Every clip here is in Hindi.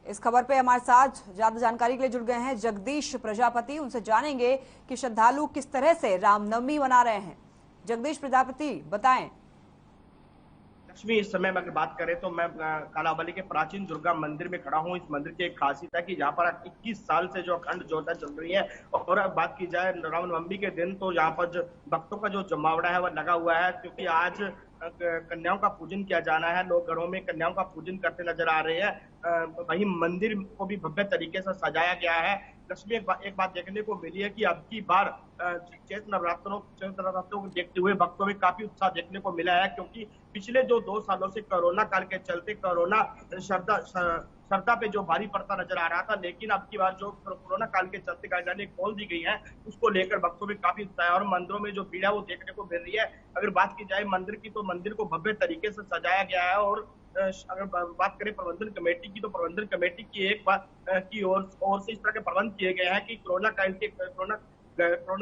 इस खबर पे हमारे साथ ज्यादा जानकारी के लिए जुड़ गए हैं जगदीश प्रजापति। उनसे जानेंगे कि श्रद्धालु किस तरह से रामनवमी मना रहे हैं। जगदीश प्रजापति, बताएं। लक्ष्मी, इस समय में अगर बात करें तो मैं कालाबाली के प्राचीन दुर्गा मंदिर में खड़ा हूँ। इस मंदिर की एक खासियत है कि यहाँ पर 21 साल से जो अखंड ज्योतियां चल रही है। और अब बात की जाए रामनवमी के दिन, तो यहाँ पर भक्तों का जो जमावड़ा है वह लगा हुआ है, क्योंकि आज कन्याओं का पूजन किया जाना है। लोग घरों में कन्याओं का पूजन करते नजर आ रहे हैं। वहीं मंदिर को भी भव्य तरीके से सजाया गया है। लक्ष्मी, एक बात देखने को मिली है कि अब की बार चैत्र नवरात्रों को देखते हुए भक्तों में काफी उत्साह देखने को मिला है, क्योंकि पिछले जो 2 सालों से कोरोना काल के चलते कोरोना श्रद्धा पे जो भारी पड़ता नजर आ रहा था, लेकिन अब की बार जो कोरोना काल के चलते गाइडलाइनें खोल दी गई हैं, उसको लेकर भक्तों में काफी उत्साह है और मंदिरों में जो भीड़ है वो देखने को मिल रही है। अगर बात की जाए मंदिर की, तो मंदिर को भव्य तरीके से सजाया गया है। और अगर बात करें प्रबंधन कमेटी की, तो प्रबंधन कमेटी की एक बात की ओर से इस तरह के प्रबंध किए गए हैं कि कोरोना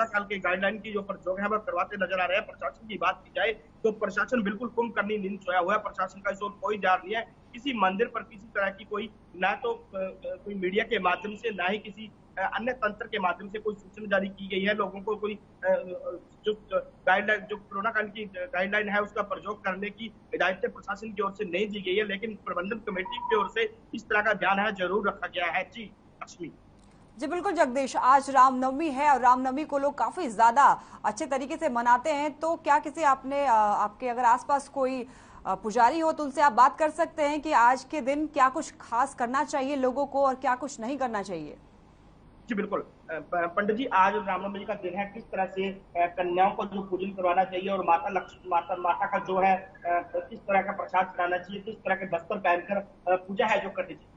काल के गाइडलाइन की जो प्रयोग है वह करवाते नजर आ रहे हैं। प्रशासन की बात की जाए तो प्रशासन बिल्कुल कुंभकर्णी नींद सोया हुआ है। प्रशासन का इस ओर कोई ध्यान नहीं है। किसी मंदिर पर किसी तरह की कोई ना तो कोई मीडिया के माध्यम से, ना ही किसी अन्य तंत्र के माध्यम से कोई सूचना जारी की गई है। लोगों को कोई जो गाइडलाइन, जो कोरोना काल की गाइडलाइन है उसका प्रयोग करने की हिदायतें प्रशासन की ओर से नहीं दी गई है, लेकिन प्रबंधन कमेटी की ओर से इस तरह का ध्यान है जरूर रखा गया है। जी लक्ष्मी। जी बिल्कुल जगदीश, आज रामनवमी है और रामनवमी को लोग काफी ज्यादा अच्छे तरीके से मनाते हैं। तो क्या किसी आपके अगर आसपास कोई पुजारी हो तो उनसे आप बात कर सकते हैं कि आज के दिन क्या कुछ खास करना चाहिए लोगों को और क्या कुछ नहीं करना चाहिए। जी बिल्कुल। पंडित जी, आज रामनवमी का दिन है, किस तरह से कन्याओं को जो पूजन करवाना चाहिए और माता लक्ष्मी माता का जो है किस तरह का प्रसाद कराना चाहिए, किस तरह के वस्त्र पहनकर पूजा है जो करनी चाहिए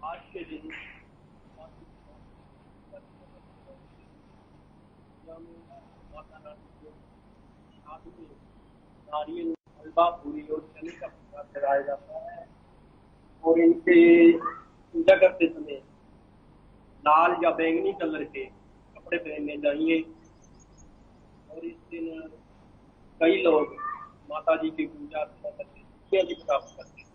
आज के दिन। नारियल, हलवा, पूरी और चने का प्रसाद चढ़ाया जाता है। और इनके पूजा करते समय लाल या बैंगनी कलर के कपड़े पहनने चाहिए। और इस दिन कई लोग माता जी की पूजा अर्चना करके जी प्राप्त करते हैं।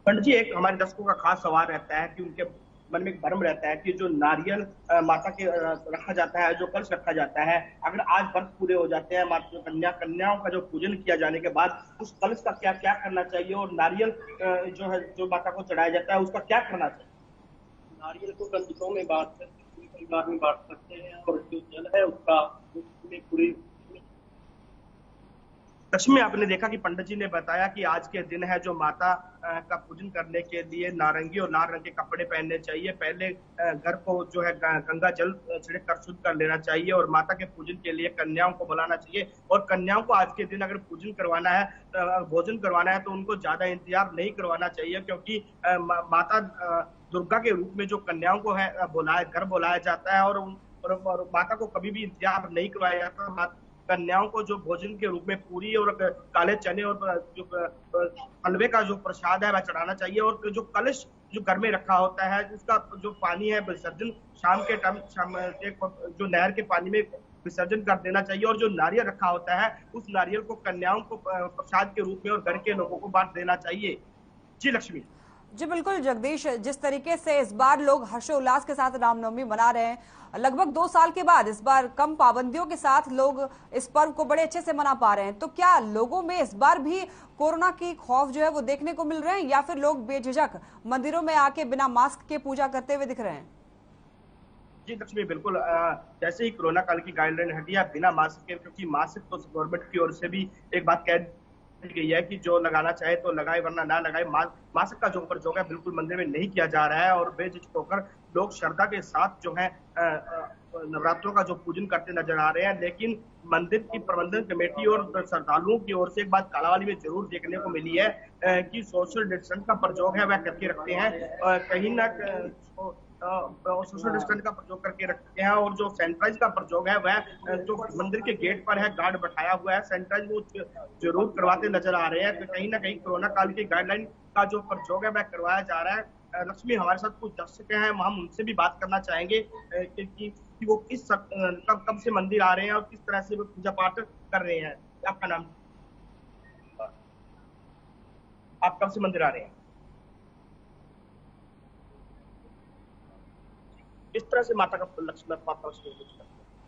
पंडित जी, एक हमारे दर्शकों का खास सवाल रहता है कि उनके मन में एक भ्रम रहता है कि जो नारियल माता के रखा जाता है, जो कलश रखा जाता है, अगर आज व्रत पूरे हो जाते हैं माता कन्याओं का जो पूजन किया जाने के बाद उस कलश का क्या क्या करना चाहिए और नारियल जो है जो माता को चढ़ाया जाता है उसका क्या करना चाहिए। नारियल को कंजकों में बांट सकते, पूरे परिवार में बांट सकते हैं और जो जल है उसका पूरी लक्ष्मी, आपने देखा कि पंडित जी ने बताया कि आज के दिन है जो माता का पूजन करने के लिए नारंगी और लाल रंग के कपड़े पहनने चाहिए। पहले घर को जो है गंगा जल छिड़क कर शुद्ध कर लेना चाहिए और माता के पूजन के लिए कन्याओं को बुलाना चाहिए। और कन्याओं को आज के दिन अगर पूजन करवाना है, भोजन करवाना है, तो उनको ज्यादा इंतजार नहीं करवाना चाहिए, क्योंकि माता दुर्गा के रूप में जो कन्याओं को है घर बुलाया जाता है और माता को कभी भी इंतजार नहीं करवाया जाता। कन्याओं को जो भोजन के रूप में पूरी और काले चने और जो हलवे का जो प्रसाद है वह चढ़ाना चाहिए। और जो कलश जो घर में रखा होता है उसका जो पानी है विसर्जन शाम के टाइम जो नहर के पानी में विसर्जन कर देना चाहिए। और जो नारियल रखा होता है उस नारियल को कन्याओं को प्रसाद के रूप में और घर के लोगों को बांट देना चाहिए। जी लक्ष्मी। जी बिल्कुल जगदीश, जिस तरीके से इस बार लोग हर्षोल्लास के साथ रामनवमी मना रहे हैं, लगभग 2 साल के बाद इस बार कम पाबंदियों के साथ लोग इस पर्व को बड़े अच्छे से मना पा रहे हैं, तो क्या लोगों में इस बार भी कोरोना की खौफ जो है वो देखने को मिल रहे हैं या फिर लोग बेझिझक मंदिरों में आके बिना मास्क के पूजा करते हुए दिख रहे हैं। जी लक्ष्मी, बिल्कुल। जैसे ही कोरोना काल की गाइडलाइन हटी है बिना मास्क के, क्योंकि मास्क तो गवर्नमेंट की ओर से भी एक बात कह गई है कि जो लगाना चाहे तो लगाए वरना ना लगाए। मास्क का जो प्रयोग है बिल्कुल मंदिर में नहीं किया जा रहा है और बेझिझक होकर लोग श्रद्धा के साथ जो है नवरात्रों का जो पूजन करते नजर आ रहे हैं। लेकिन मंदिर की प्रबंधन कमेटी और श्रद्धालुओं की ओर से एक बात कालावाली में जरूर देखने को मिली है कि सोशल डिस्टेंस का प्रयोग है वह करके रखते हैं। कहीं ना सोशल डिस्टेंस का प्रयोग करके रखते हैं और जो सैनिटाइज का प्रयोग है वह जो मंदिर के गेट पर है गार्ड बैठाया हुआ है, सैनिटाइज वो जरूर करवाते नजर आ रहे हैं। तो कहीं ना कहीं कोरोना काल की गाइडलाइन का जो प्रयोग है वह करवाया जा रहा है। लक्ष्मी, हमारे साथ कुछ दर्शक हैं, हम उनसे भी बात करना चाहेंगे कि वो कब से मंदिर आ रहे हैं और किस तरह से वो पूजा पाठ कर रहे हैं। आपका नाम? आप कब से मंदिर आ रहे हैं? इस तरह से माता का लक्ष्मण पापा उसमें कुछ करते हैं।